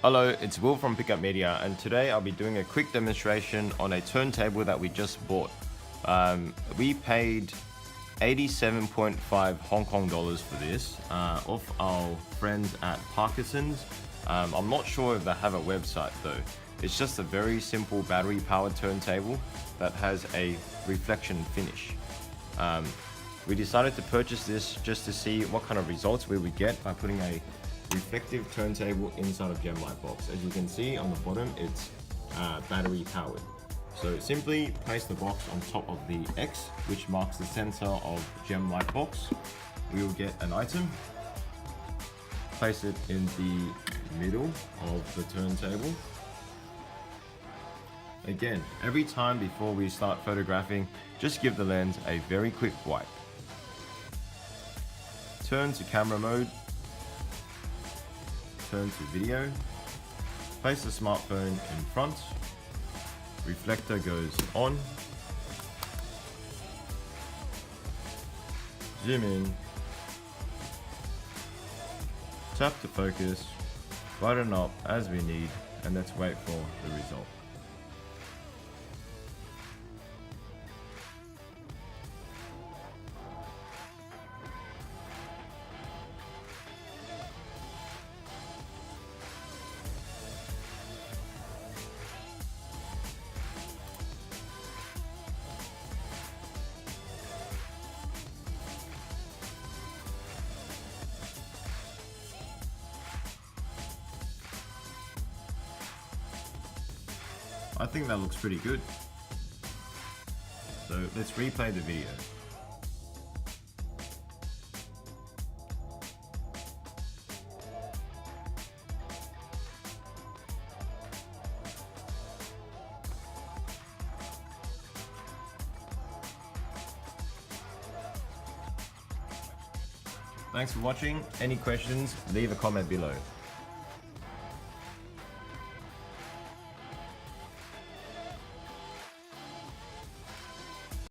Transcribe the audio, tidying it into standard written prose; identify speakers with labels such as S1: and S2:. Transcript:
S1: Hello, it's Will from Pickup Media, and today I'll be doing a quick demonstration on a turntable that we just bought. We paid 87.5 Hong Kong dollars for this off our friends at Parkinson's. I'm not sure if they have a website though. It's just a very simple battery powered turntable that has a reflection finish. We decided to purchase this just to see what kind of results we would get by putting a reflective turntable inside of GemLightbox. As you can see on the bottom, it's battery powered. So simply place the box on top of the X, which marks the center of GemLightbox. We will get an item, place it in the middle of the turntable. Again, every time before we start photographing, just give the lens a very quick wipe. Turn to camera mode. Turn to video, place the smartphone in front, reflector goes on, zoom in, tap to focus, brighten up as we need, and let's wait for the result. I think that looks pretty good. So let's replay the video. Thanks for watching. Any questions, leave a comment below.